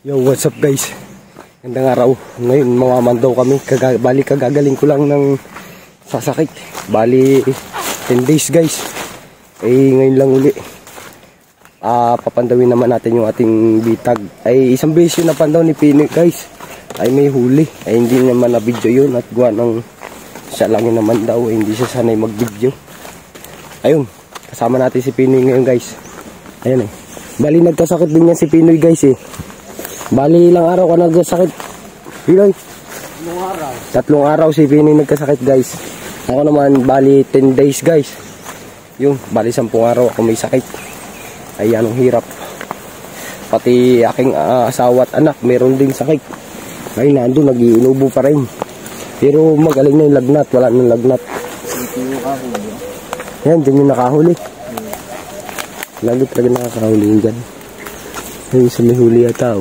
Yo, what's up guys? Gandang araw. Ngayon mamamandaw kami. Bali kagagaling ko lang ng sasakit. Bali 10 days guys. Ngayon lang uli. Papandawin naman natin yung ating bitag. Isang beses yung napandaw ni Pinoy guys. May huli. Hindi naman na video yun. At gawa ng siya lang yun naman daw. Hindi siya sanay mag video. Ayun. Kasama natin si Pinoy ngayon guys. Ayan Bali nagkasakit din yan si Pinoy guys Bali ilang araw ka nagkasakit Pinoy? 3 araw si Pinoy nagkasakit guys. Ako naman bali 10 days guys. Yung bali 10 araw ako may sakit. Anong hirap. Pati aking asawa at anak meron din sakit. Nandun nag-iinubo pa rin. Pero magaling na yung lagnat. Wala nang lagnat. Yan dyan yung nakahuli. Lagi talaga nakakahuli yun dyan. Yung sa may huli yata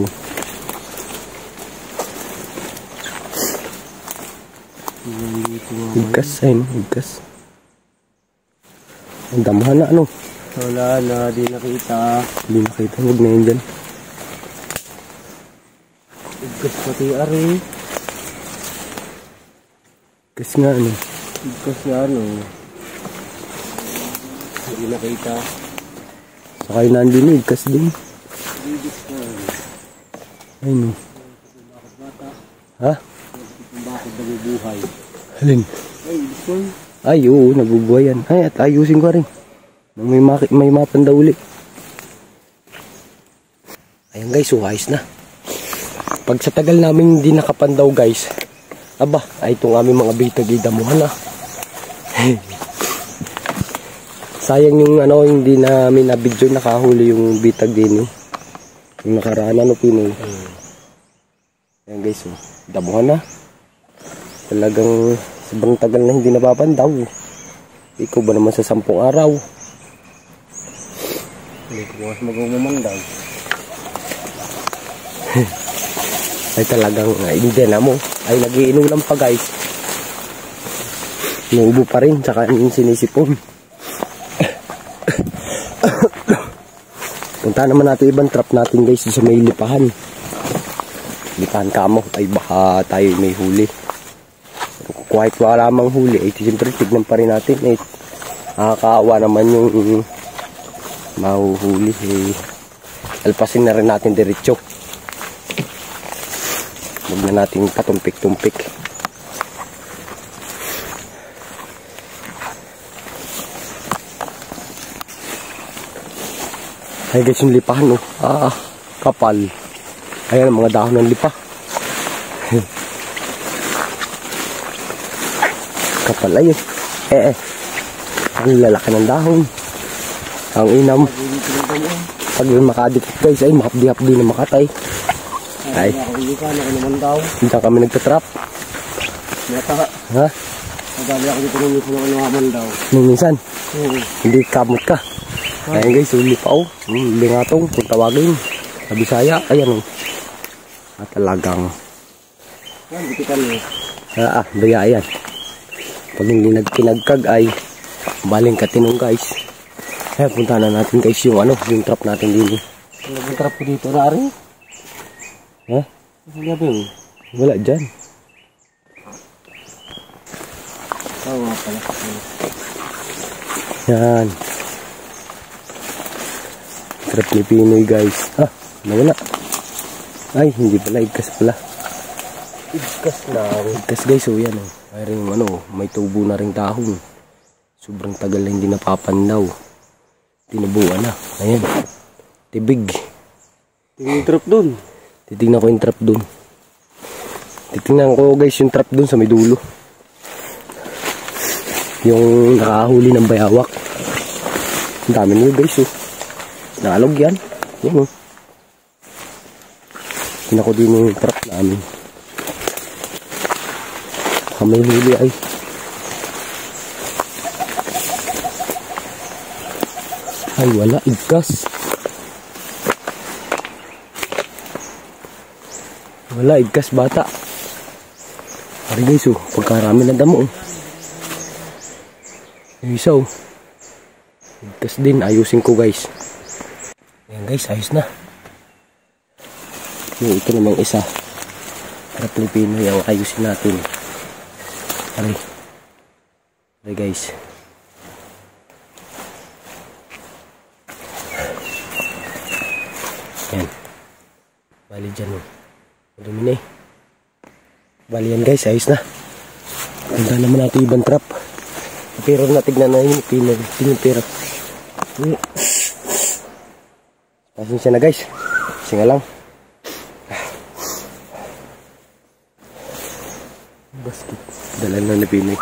Higkas higkas. Ang damahan na Wala na, di nakita. Huwag na yun dyan. Higkas pati ari. Higkas nga Higkas nga Hindi nakita. Saka yun nandun higkas din. Ayun Ha? Bakit nabubuhay? Alin? Oo, nabubuhay yan. At ayusin ko rin. May mapanda uli. Ayan guys, ayos na. Pag sa tagal namin hindi nakapandaw guys, itong aming mga bitag idamuhan na. Sayang yung hindi namin na video nakahuli yung bitag din yung nakaraan Pinoy. Ayan guys, damuhan na. Talagang sobrang tagal na hindi napapandaw. Ikaw ba naman sa 10 araw? Hindi ko mas mag-umamandaw. Talagang hindi na mo. Nagiinulan pa guys. Nuubo pa rin. Tsaka sinisipon. Punta naman natin ibang trap natin guys sa may lipahan. Lipahan kamo. Baka tayo may huli. Kahit wala mang huli, siyempre tignan pa rin natin. Nakakaawa naman yung mahuhuli. Alpasin na rin natin diretso. Huwag na natin patumpik-tumpik. Guys, yung lipahan kapal. Ayan ang mga dahon ng lipa. Kapal ayun. Ang lalaki ng dahon. Ang inam. Pag makadikit guys makapdi-hapdi na makatay. Hindi kami nagtatrap. Ha? Madali ako dito nung daw. Minsan? Hindi kamot ka. Ayan guys, uli pa lingatong kung tawagin. Sa Bisaya, ayan talagang dikitan daya yan. Pag hindi nagkinagkag baling katinong guys. Punta na natin guys yung trap natin din. Yung trap ko dito na rin. Ha? Wala dyan. Nga pala. Yan. Trap ni Pinoy guys. Nawala. Hindi pala. Igkas pala. Igkas lang. Igkas guys. Yan mayroong may tubo na ring dahon. Sobrang tagal na hindi napapandaw. Tinubuan na. Ayan. Tibig. Tingnan yung trap dun. Titignan ko yung trap dun. Titignan ko guys yung trap dun sa may dulo. Yung nakahuli ng bayawak. Ang dami nyo guys Nalog yan. Yan Tignan ko din yung trap namin. May huli wala, igkas. Wala, igkas bata. Pari guys pagkarami ng damo Yung isa igkas din, ayusin ko guys. Ayan guys, ayos na. Yung ito namang isa. Para Pilipino yung ayusin natin. Aray. Aray guys. Yan. Bali dyan o. Madumi na eh. Bali yan guys, ayos na. Ganda naman natin ibang trap. Pero natignan na yun, pinipira. Pasensya na guys. Kasi nga lang. Basket. Dala na na Pinoy.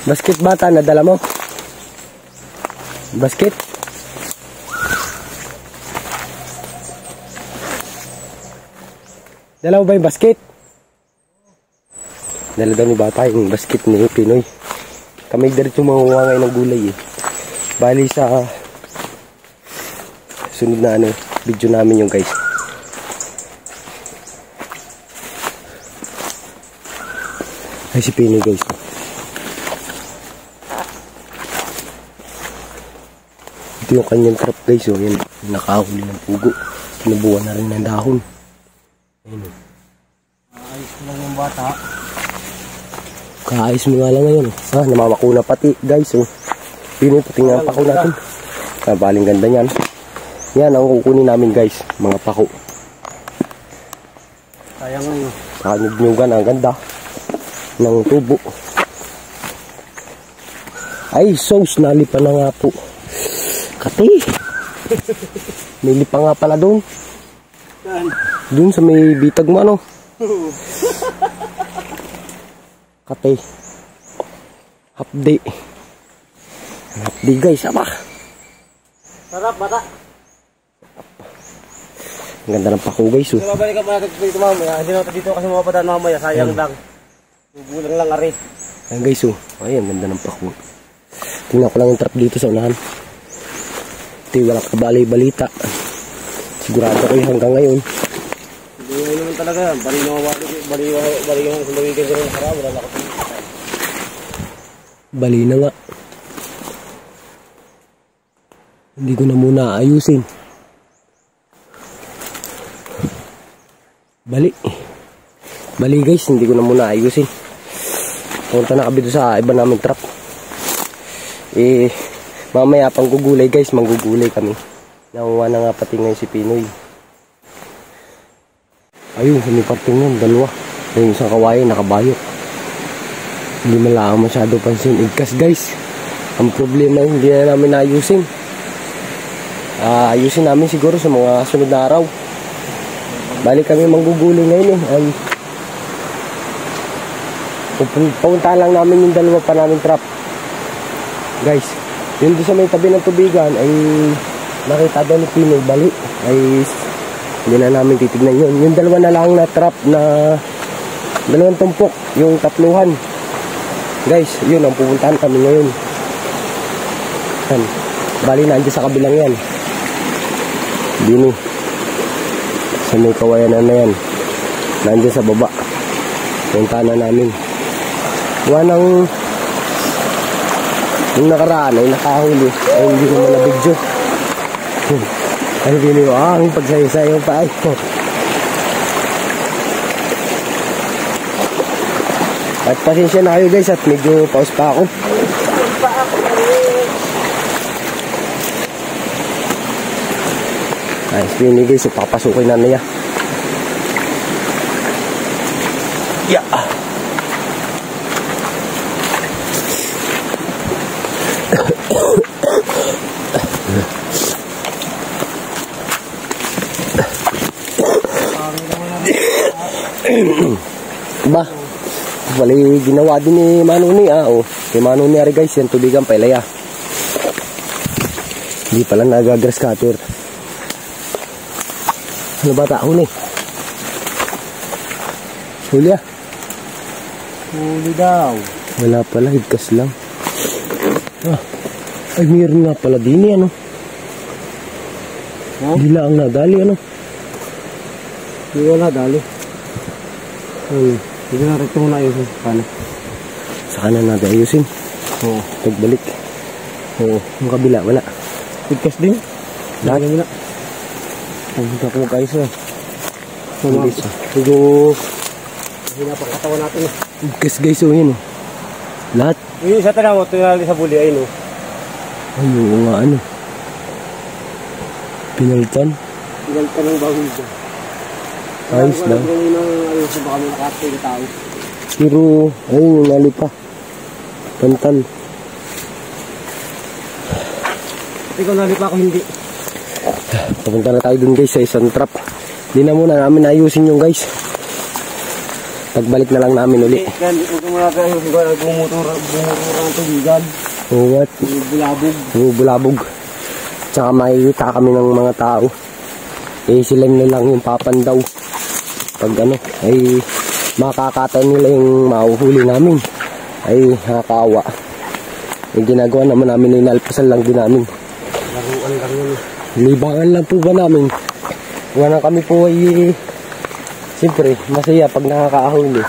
Basket bata, nadala mo? Basket? Dala mo ba yung basket? Dala daw ni bata yung basket ni Pinoy. Kami diretso manguha ngayon ng gulay eh. Bali sa sunod na video namin yung guys. Ay si Pinoy guys. Ito yung kanyang trap guys. Oh, yan. Nakahuli ng pugo. Sinubuan na rin ng dahon. Ayun. Ayos ko lang yung bata. Kaayos mo nga lang ngayon. Namamako na pati guys. Oh. Pinoy pati nga ang pako natin. Baling ganda niyan. Yan ang kukunin namin guys. Mga pako. Sayang ngayon. Kanyug-nyugan. Ang ganda. Ng tubo. Ay sauce. Nalipa na nga po. Kati. May lipa nga pala doon. Doon sa may bitag mo ano. Kati. Hapdi. Hapdi guys, apa? Sarap bata. Ang ganda ng pako guys. Oh. Mabalik ka pa dito mamaya. Hindi na dito kasi mapapadaan mamaya. Sayang lang. Bubulang lang ari. Ayan guys. Oh. Ay, ang ganda ng pako. Tingnan ko lang yung trap dito sa unahan. Ito wala ka balita. Sigurado ko yung hanggang ngayon. Hindi naman talaga. Bali yung sulawigan dyan ng harap. Wala ko. Bali na nga. Hindi ko na muna ayusin. Bali guys, hindi ko na muna ayusin. Punta na kami doon sa iba namin trap. Mamaya pang gugulay guys, manggugulay kami. Nakuha na nga pati ngayon si Pinoy. Ayun, sa may parting nun, dalawa. Yung isang kawain, nakabayok. Hindi man lang masyado pansin. Igkas guys. Ang problema hindi na namin ayusin. Ayusin namin siguro sa mga sunod na araw. Balik kami manggugulay ngayon eh. Papunta lang namin yung dalawa pa namin trap. Guys, yun doon sa may tabi ng tubigan ay nakita daw ni Pinoy bali. Ay hindi na namin titignan yun. Yung dalawa na lang na trap na dalawang tumpok. Yung tatluhan. Guys, yun ang pupuntahan kami ngayon. Bali nandiyan sa kabilang yan. Dini. Sa may kawayanan na yan. Nandiyan sa baba. Puntahan na namin. Wanang yung nakaraan ay nakahuli. Ay hindi naman na video. Ay hindi nyo. Ang pagsayo-sayo pa ay. At pasensya na kayo guys at medyo pause pa ako. Ay, spinning guys, papasukin na niya. Yeah. Ba? Bali ginawa din ni Manuni oh. Kay Manuni ari guys, yan tubigan pailaya. Hindi pala nagagrass cutter. Ano ba ta? Huli. Huli ah. Huli daw. Wala pala, higkas lang. Ay mayroon nga pala din ano. Hindi lang nadali ano. Hindi wala dali. Hindi na rin muna ayos. Paano? Saka na natin ayusin. Oo. Pagbalik. Oo. Yung kabila, wala. Tigkas din. Lahat. Wala. Pumunta ko mag-ayos na. Guys, Medyo hinapang katawan natin. guys, oh, yun, oh. Lahat. Yung isa tanaw, tinali sa buli, ayun, oh. Ay, oo nga, ano. Pinalitan. Pinalitan ng bahul dyan. Ayos lang. Ayos na baka may nakatay na tao. Pero, ayun, yung nali pa. Pantal. Ikaw nali pa ako hindi. Papunta na tayo dun guys sa isang trap. Hindi na muna namin ayusin yung guys. Pagbalik na lang namin uli. Kaya huwag mo natin ayusin ko. Bumutura ang tubigan. Oo nga. Bulabog. Bulabog. Tsaka makikita kami ng mga tao. Eh sila na lang yung papandaw. Pag ano, ay makakatay nila yung mahuhuli namin. Ay nakakaawa. Yung ginagawa naman namin, inalpasan lang din namin. Laruan lang yun. Libangan lang po ba namin? Wala kami po ay siyempre masaya pag nakakahuli.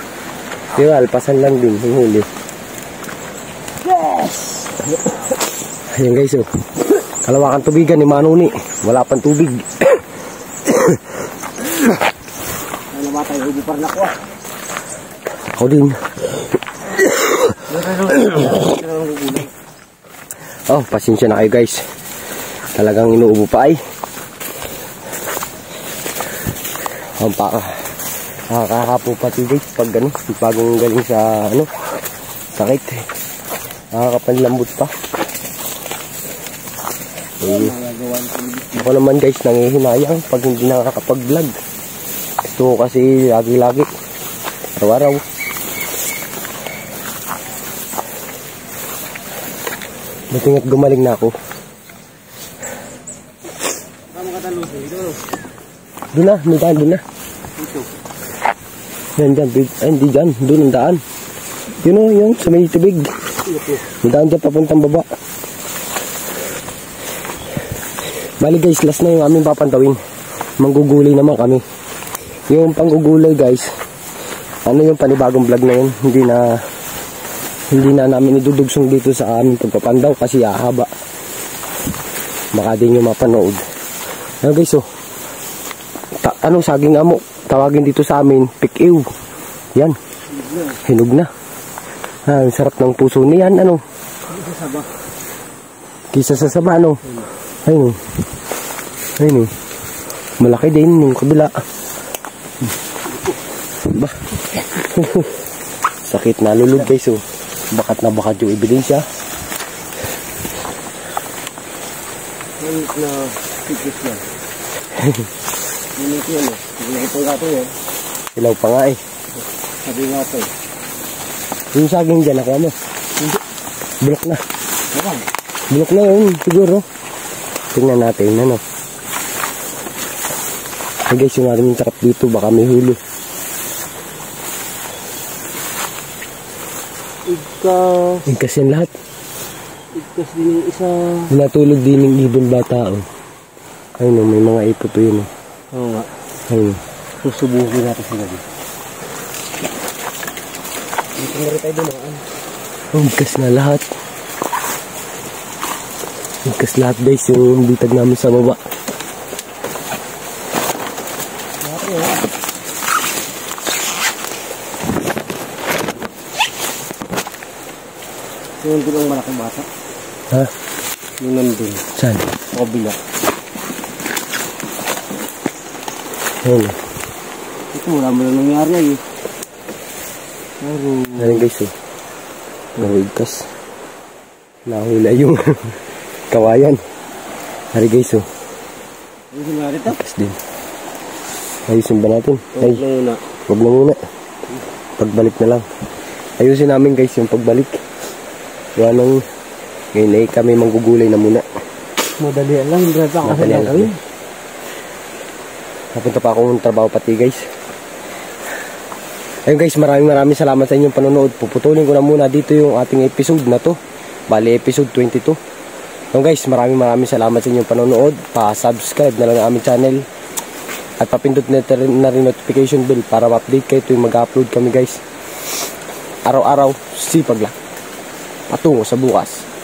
Di ba, alpasan lang din yung huli. Yes! Ayan guys, oh. Kalawakan tubigan ni Manuni. Wala pang tubig. Ay namatay, hindi pa rin ako ah. Ako din. Oh, pasensya na kayo guys. Talagang inuubo pa ay. Ang nakakapo pati guys pag ano, bagong galing sa ano, sakit. Nakakapanlambot pa. Eh, ako naman guys nangihinayang pag hindi nakakapag-vlog. Ito kasi lagi-lagi. Araw-araw. Matingat gumaling na ako. Doon na, may daan, doon na. Yan, dyan, ay hindi dyan, doon ang daan. Yun o, yun, sa may tubig. May daan dyan, papuntang baba. Bali guys, last na yung aming papantawin. Manggugulay naman kami. Yung panggugulay guys, ano yung panibagong vlog na yun, hindi na namin idudugsong dito sa aming pagpapandaw kasi ahaba. Baka din yung mapanood. Ano guys, oh. Saging amo. Tawagin dito sa amin, pikiw. Yan. Hinog na. Ang sarap ng puso niyan, ano. Kisa sa saba, ano. Ayun, oh. Ayun, oh. Malaki din yung kabila. Ba. Sakit na lulog guys, oh. Bakat na bakat yung ebidensya. Na tikis na. Minit yan eh. Hindi ko gato yan. Ilaw pa nga eh. Sabi nga ito eh. Yung saging dyan, nakuha mo. Hindi. Bulok na. Bakang? Bulok na yun, siguro. Tingnan natin, ano. Hey guys, yung maraming trap dito, baka may huli. Igkas yan lahat. Igkas din yung isa. Natulog din yung ibon bata, oh. Ayun, oh, may mga ipot to yun, oh. Oo nga. Ayun. Susubukin natin sila din. Dito na rin tayo dumaan. Oh, igkas na lahat. Igkas lahat guys, yung bitag namin sa baba. Yung nandun ang malaking bata. Ha? Yung nandun. Saan? Sa kabila. Ayun. Ito wala mo lang nangyari ay eh. Pero... Ayun guys, oh. Nahigkas. Nahula yung kawayan. Hari guys, oh. Ano nangyari ito? Igkas din. Ayusin ba natin? Ay, Huwag na muna. wag na muna. Pagbalik na lang. Ayusin namin guys yung pagbalik. Ngayon ay kami manggugulay na muna. Madali lang. Hindi na ako Madali lang. Napunta pa akong trabaho pati guys. Ayun guys, maraming salamat sa inyong panonood. Puputulin ko na muna dito yung ating episode na to. Bali episode 22. Ayun guys, maraming salamat sa inyong panonood. Pa-subscribe na lang ang aming channel. At papindot na rin notification bell para ma-update kayo tuwing mag-upload kami guys. araw-araw sipag lang patungo sa bukas.